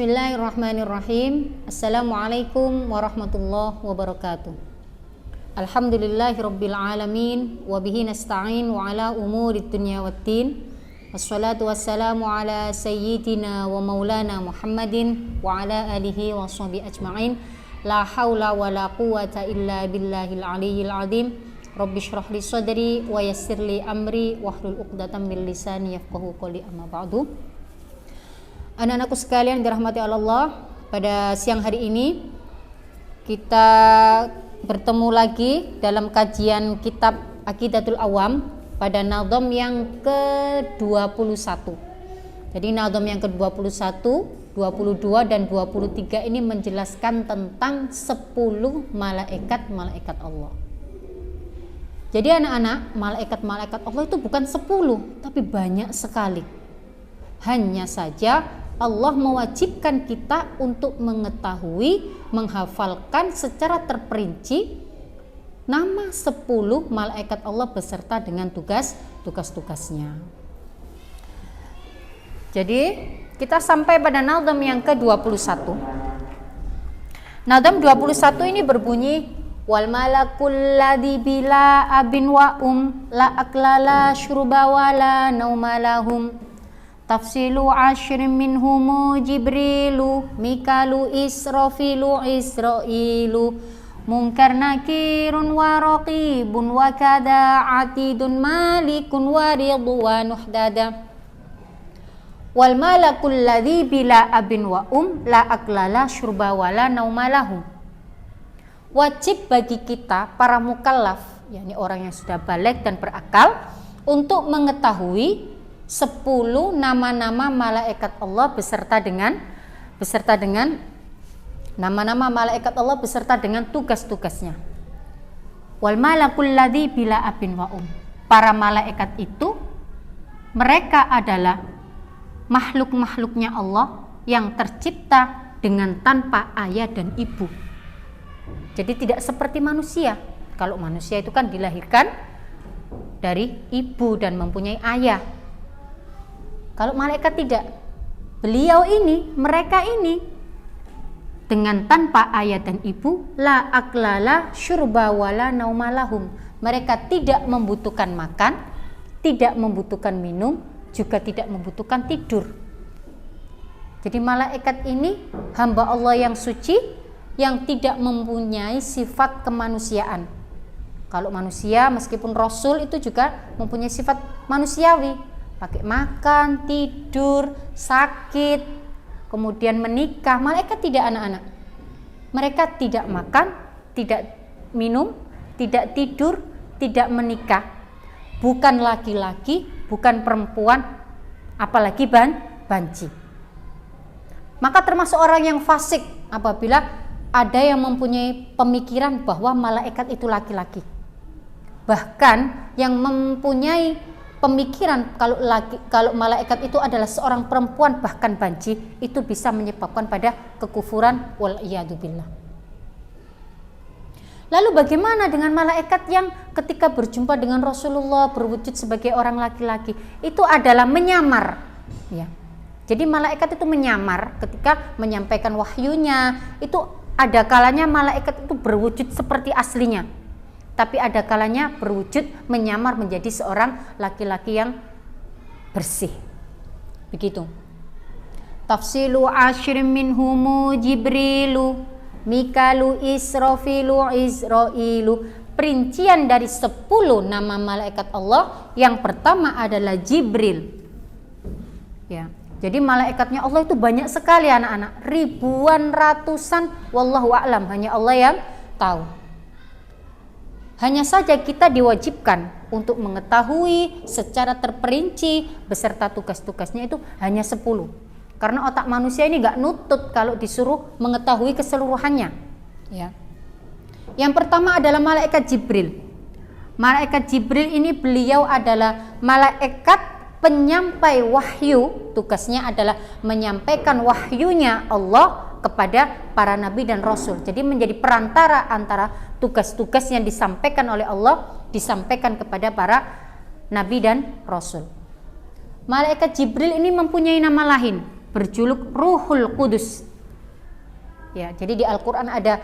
Bismillahirrahmanirrahim. Assalamualaikum warahmatullahi wabarakatuh. Alhamdulillahirabbil alamin wa bihi nasta'in wa ala umurid dunya waddin. Wassalatu wassalamu ala sayyidina wa maulana Muhammadin wa ala alihi wa sahbihi ajma'in. La haula wa la quwwata illa billahil aliyyil azim. Rabbi shrah li sadri wa yassir li amri wahlul 'uqdatam min lisani yafqahu qawli, amma ba'du. Anak-anakku sekalian dirahmati Allah, pada siang hari ini kita bertemu lagi dalam kajian kitab Aqidatul Awam pada nadham yang ke-21. Jadi nadham yang ke-21, 22 dan 23 ini menjelaskan tentang 10 malaikat-malaikat Allah. Jadi anak-anak, malaikat-malaikat Allah itu bukan 10, tapi banyak sekali. Hanya saja Allah mewajibkan kita untuk mengetahui, menghafalkan secara terperinci nama 10 malaikat Allah beserta dengan tugas-tugasnya. Jadi kita sampai pada nadham yang ke-21. Nadham 21 ini berbunyi, wal malakul ladzi bila abin wa la aklala syurba wala naumalahum tafsilu ashrin minhumu jibrilu mikalu israfilu israilu munkar nakirun wa raqibun wa kada atidun malikun wa ridwan uhdada. Wal malakul ladzi bila abin wa la aklala syurba wala naumalahum. Wajib bagi kita para mukallaf, yakni orang yang sudah baligh dan berakal, untuk mengetahui 10 nama-nama malaikat Allah beserta dengan nama-nama malaikat Allah beserta dengan tugas-tugasnya. Wal malakul ladzi bila abin wa Para malaikat itu mereka adalah makhluk-makhluknya Allah yang tercipta dengan tanpa ayah dan ibu. Jadi tidak seperti manusia. Kalau manusia itu kan dilahirkan dari ibu dan mempunyai ayah. Kalau malaikat tidak. Mereka ini dengan tanpa ayah dan ibu, la aklala syurba wala naumalahum. Mereka tidak membutuhkan makan, tidak membutuhkan minum, juga tidak membutuhkan tidur. Jadi malaikat ini hamba Allah yang suci, yang tidak mempunyai sifat kemanusiaan. Kalau manusia meskipun rasul itu juga mempunyai sifat manusiawi, pakai makan, tidur, sakit, kemudian menikah. Malaikat tidak, anak-anak. Mereka tidak makan, tidak minum, tidak tidur, tidak menikah. Bukan laki-laki, bukan perempuan, apalagi banci. Maka termasuk orang yang fasik apabila ada yang mempunyai pemikiran bahwa malaikat itu laki-laki. Bahkan yang mempunyai pemikiran kalau malaikat itu adalah seorang perempuan bahkan banci, itu bisa menyebabkan pada kekufuran wal iyadu billah. Lalu bagaimana dengan malaikat yang ketika berjumpa dengan Rasulullah berwujud sebagai orang laki-laki? Itu adalah menyamar, ya. Jadi malaikat itu menyamar ketika menyampaikan wahyunya. Itu ada kalanya malaikat itu berwujud seperti aslinya, tapi ada kalanya berwujud menyamar menjadi seorang laki-laki yang bersih. Begitu. Tafsilu ashrin minhumu jibrilu mikalu israfilu israilu. Perincian dari 10 nama malaikat Allah, yang pertama adalah Jibril. Ya. Jadi malaikatnya Allah itu banyak sekali, anak-anak. Ribuan, ratusan, wallahu a'lam, hanya Allah yang tahu. Hanya saja kita diwajibkan untuk mengetahui secara terperinci beserta tugas-tugasnya itu hanya 10. Karena otak manusia ini gak nutut kalau disuruh mengetahui keseluruhannya. Ya. Yang pertama adalah malaikat Jibril. Malaikat Jibril ini beliau adalah malaikat penyampai wahyu. Tugasnya adalah menyampaikan wahyunya Allah kepada para nabi dan rasul. Jadi menjadi perantara antara tugas-tugas yang disampaikan oleh Allah disampaikan kepada para nabi dan rasul. Malaikat Jibril ini mempunyai nama lain. berjuluk Ruhul Kudus. Ya, jadi di Al-Qur'an ada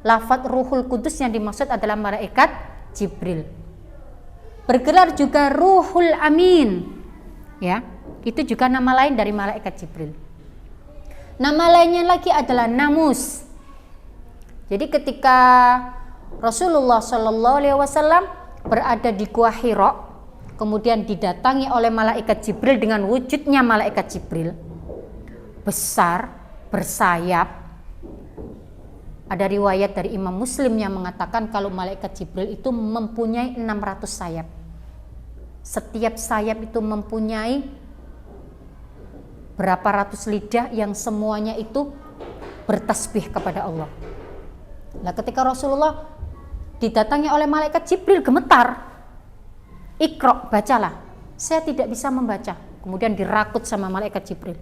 lafadz Ruhul Kudus, yang dimaksud adalah malaikat Jibril. Bergelar juga Ruhul Amin. Ya, itu juga nama lain dari malaikat Jibril. Nama lainnya lagi adalah Namus. Jadi ketika Rasulullah Shallallahu Alaihi Wasallam berada di Gua Hira, kemudian didatangi oleh malaikat Jibril dengan wujudnya malaikat Jibril, besar, bersayap. Ada riwayat dari Imam Muslim yang mengatakan kalau malaikat Jibril itu mempunyai 600 sayap. Setiap sayap itu mempunyai berapa ratus lidah yang semuanya itu bertasbih kepada Allah. Nah, ketika Rasulullah didatangi oleh malaikat Jibril, gemetar. Iqra, bacalah. Saya tidak bisa membaca. Kemudian dirakut sama malaikat Jibril.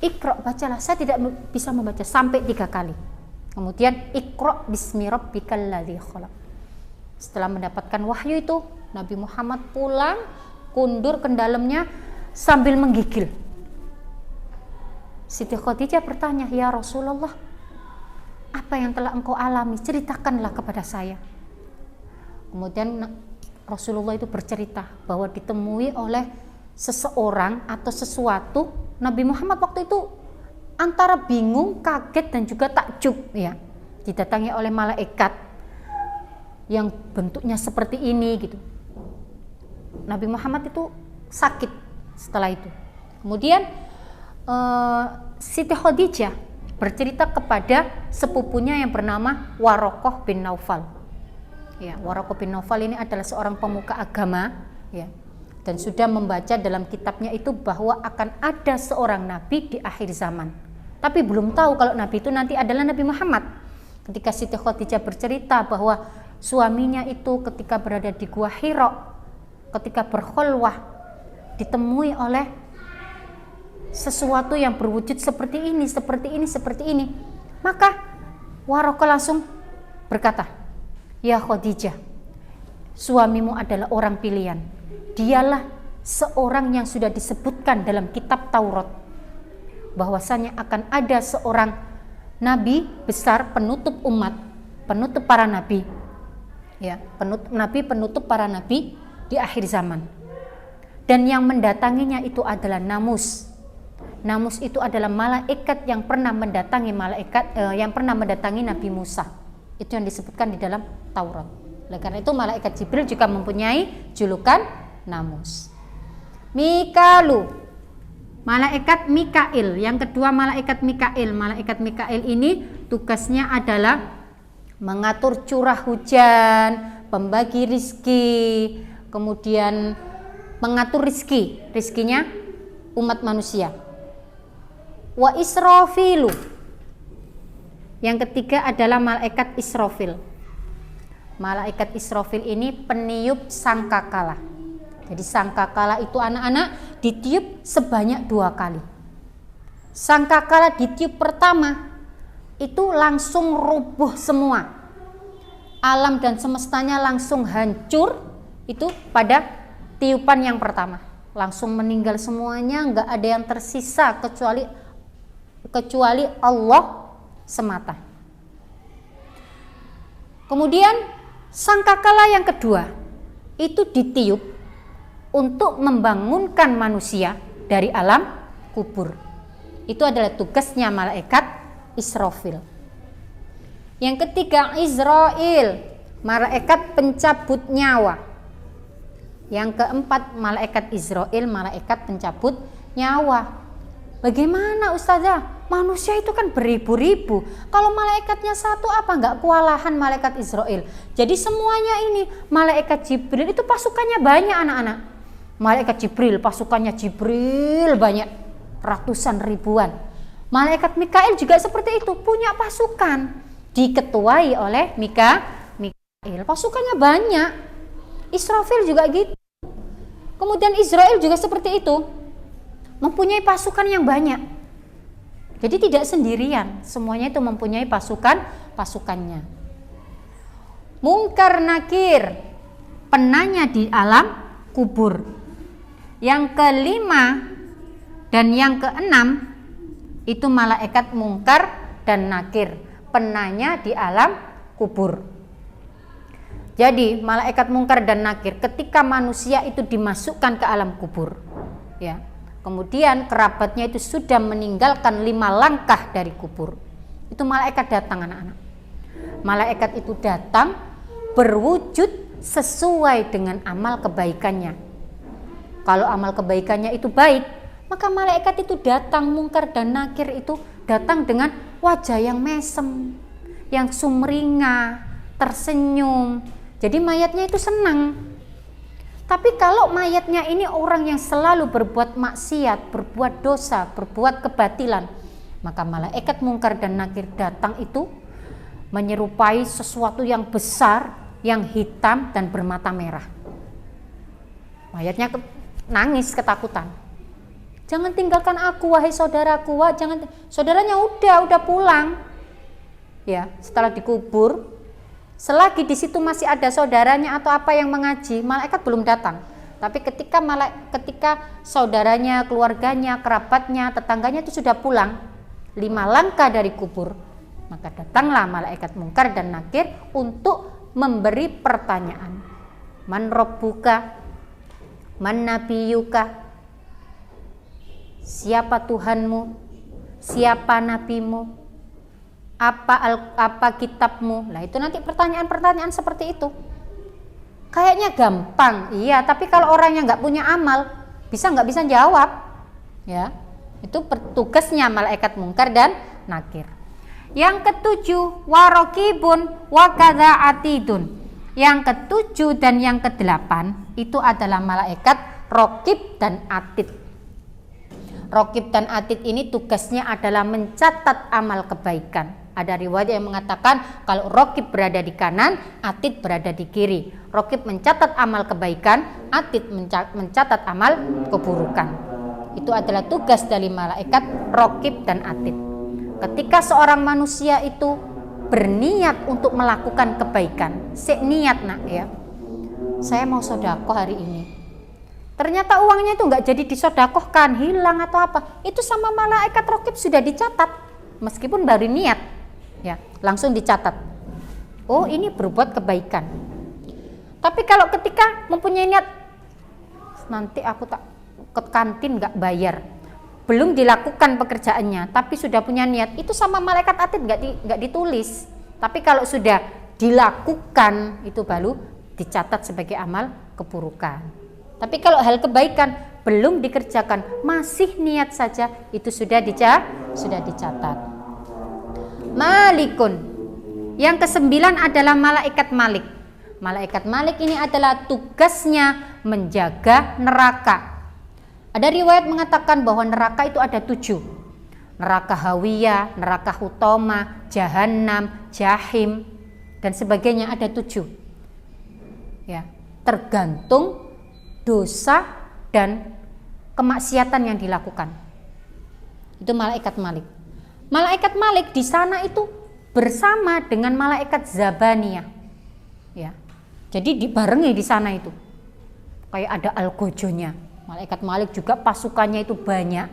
Iqra, bacalah. Saya tidak bisa membaca, sampai 3 kali. Kemudian Iqra bismi rabbikal ladzi khalaq. Setelah mendapatkan wahyu itu, Nabi Muhammad pulang, kundur ke dalamnya sambil menggigil. Siti Khadijah bertanya, "Ya Rasulullah, apa yang telah engkau alami? Ceritakanlah kepada saya." Kemudian Rasulullah itu bercerita bahwa ditemui oleh seseorang atau sesuatu. Nabi Muhammad waktu itu antara bingung, kaget, dan juga takjub, ya. Didatangi oleh malaikat yang bentuknya seperti ini gitu. Nabi Muhammad itu sakit setelah itu. Kemudian Siti Khadijah bercerita kepada sepupunya yang bernama Waraqah bin Naufal. Ya, Waraqah bin Naufal ini adalah seorang pemuka agama, ya, dan sudah membaca dalam kitabnya itu bahwa akan ada seorang nabi di akhir zaman. Tapi belum tahu kalau nabi itu nanti adalah Nabi Muhammad. Ketika Siti Khadijah bercerita bahwa suaminya itu ketika berada di Gua Hira, ketika berkhulwah, ditemui oleh sesuatu yang berwujud seperti ini, seperti ini, seperti ini. Maka Waraqah langsung berkata, "Ya Khadijah, suamimu adalah orang pilihan. Dialah seorang yang sudah disebutkan dalam kitab Taurat bahwasanya akan ada seorang nabi besar, penutup umat, penutup para nabi. Ya, penutup para nabi di akhir zaman. Dan yang mendatanginya itu adalah Namus. Namus itu adalah malaikat yang pernah mendatangi Nabi Musa. Itu yang disebutkan di dalam Taurat. Oleh karena itu malaikat Jibril juga mempunyai julukan Namus. Mikalu, malaikat Mikail. Yang kedua malaikat Mikail. Malaikat Mikail ini tugasnya adalah mengatur curah hujan, pembagi rizki, kemudian mengatur rizkinya umat manusia. Wa Israfilu, yang ketiga adalah malaikat Israfil. Malaikat Israfil ini peniup sangkakala. Jadi sangkakala itu anak-anak ditiup sebanyak 2 kali. Sangkakala ditiup pertama itu langsung rubuh semua. Alam dan semestanya langsung hancur itu pada tiupan yang pertama. Langsung meninggal semuanya, nggak ada yang tersisa kecuali Allah semata. Kemudian sangkakala yang kedua itu ditiup untuk membangunkan manusia dari alam kubur. Itu adalah tugasnya malaikat Israfil. Yang ketiga Izrail, malaikat pencabut nyawa. Yang keempat malaikat Izrail, malaikat pencabut nyawa. Bagaimana Ustazah? Manusia itu kan beribu-ribu. Kalau malaikatnya satu, apa nggak kewalahan malaikat Israil? Jadi semuanya ini malaikat Jibril itu pasukannya banyak anak-anak. Malaikat Jibril, pasukannya Jibril banyak, ratusan ribuan. Malaikat Mikail juga seperti itu, punya pasukan, diketuai oleh Mikail. Pasukannya banyak. Israfil juga gitu. Kemudian Israel juga seperti itu, mempunyai pasukan yang banyak. Jadi tidak sendirian, semuanya itu mempunyai pasukannya. Mungkar Nakir, penanya di alam kubur. Yang kelima Dan yang keenam itu malaikat mungkar dan nakir, penanya di alam kubur. Jadi malaikat mungkar dan nakir ketika manusia itu dimasukkan ke alam kubur, ya, kemudian kerabatnya itu sudah meninggalkan 5 langkah dari kubur, itu malaikat datang anak-anak. Malaikat itu datang berwujud sesuai dengan amal kebaikannya. Kalau amal kebaikannya itu baik, maka malaikat itu datang mungkar dan nakir itu datang dengan wajah yang mesem, yang sumringah, tersenyum. Jadi mayatnya itu senang. Tapi kalau mayatnya ini orang yang selalu berbuat maksiat, berbuat dosa, berbuat kebatilan, maka malaikat mungkar dan nakir datang itu menyerupai sesuatu yang besar, yang hitam dan bermata merah. Mayatnya nangis ketakutan. Jangan tinggalkan aku wahai saudaraku, jangan. Saudaranya udah pulang. Ya, setelah dikubur, selagi di situ masih ada saudaranya atau apa yang mengaji, malaikat belum datang. Tapi ketika saudaranya, keluarganya, kerabatnya, tetangganya itu sudah pulang 5 langkah dari kubur, maka datanglah malaikat mungkar dan nakir untuk memberi pertanyaan. Man rabbuka? Man nabiyuka? Siapa Tuhanmu? Siapa nabimu? Apa kitabmu? Nah, itu nanti pertanyaan-pertanyaan seperti itu. Kayaknya gampang, iya, tapi kalau orangnya nggak punya amal, nggak bisa jawab, ya. Itu tugasnya malaikat mungkar dan nakir. Yang ketujuh, warokibun wakadha atidun. Yang ketujuh dan yang kedelapan itu adalah malaikat rokib dan atid. Rokib dan atid ini tugasnya adalah mencatat amal kebaikan. Ada riwayat yang mengatakan kalau rokib berada di kanan, atid berada di kiri. Rokib mencatat amal kebaikan, atid mencatat amal keburukan. Itu adalah tugas dari malaikat rokib dan atid. Ketika seorang manusia itu berniat untuk melakukan kebaikan, niat nak ya, saya mau sedekah hari ini. Ternyata uangnya itu nggak jadi disedekahkan, hilang atau apa, itu sama malaikat rokib sudah dicatat, meskipun baru niat, ya langsung dicatat. Oh, ini berbuat kebaikan. Tapi kalau ketika mempunyai niat, nanti aku tak ke kantin nggak bayar, belum dilakukan pekerjaannya, tapi sudah punya niat, itu sama malaikat atid nggak ditulis. Tapi kalau sudah dilakukan, itu baru dicatat sebagai amal keburukan. Tapi kalau hal kebaikan belum dikerjakan, masih niat saja, itu sudah dicatat. Malikun. Yang kesembilan adalah malaikat Malik. Malaikat Malik ini adalah tugasnya menjaga neraka. Ada riwayat mengatakan bahwa neraka itu ada 7. Neraka Hawiyah, neraka Hutama, Jahannam, Jahim, dan sebagainya ada 7. Ya, tergantung dosa dan kemaksiatan yang dilakukan. Itu malaikat Malik. Malaikat Malik di sana itu bersama dengan malaikat Zabaniyah. Ya. Jadi dibarengi di sana itu. Kayak ada algojonya. Malaikat Malik juga pasukannya itu banyak.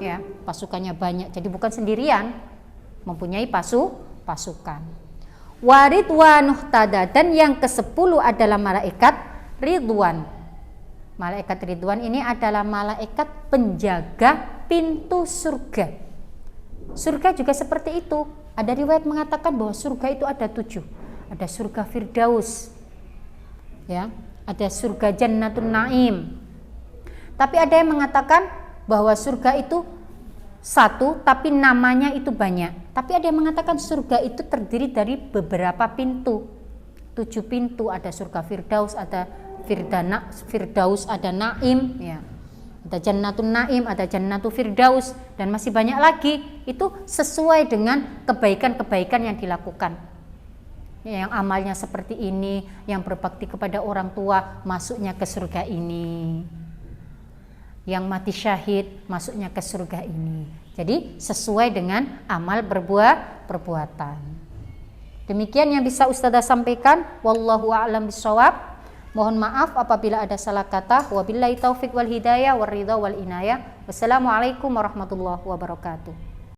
Ya, pasukannya banyak. Jadi bukan sendirian, mempunyai pasukan. Waridwanuh tada, dan yang ke-10 adalah malaikat Ridwan. Malaikat Ridwan ini adalah malaikat penjaga pintu surga. Surga juga seperti itu. Ada riwayat mengatakan bahwa surga itu ada 7. Ada surga Firdaus, ya, ada surga Jannatun Naim. Tapi ada yang mengatakan bahwa surga itu 1, tapi namanya itu banyak. Tapi ada yang mengatakan surga itu terdiri dari beberapa pintu. 7 pintu, ada surga Firdaus, ada Firdaus, ada Naim, ya. Ada Jannatun Naim, ada Jannatu Firdaus, dan masih banyak lagi. Itu sesuai dengan kebaikan-kebaikan yang dilakukan. Yang amalnya seperti ini, yang berbakti kepada orang tua, masuknya ke surga ini. Yang mati syahid, masuknya ke surga ini. Jadi sesuai dengan amal perbuatan. Demikian yang bisa Ustazah sampaikan. Wallahu a'lam bishawab. Mohon maaf apabila ada salah kata. Wabillahi taufik wal hidayah wal ridha wal inayah. Wassalamualaikum warahmatullahi wabarakatuh.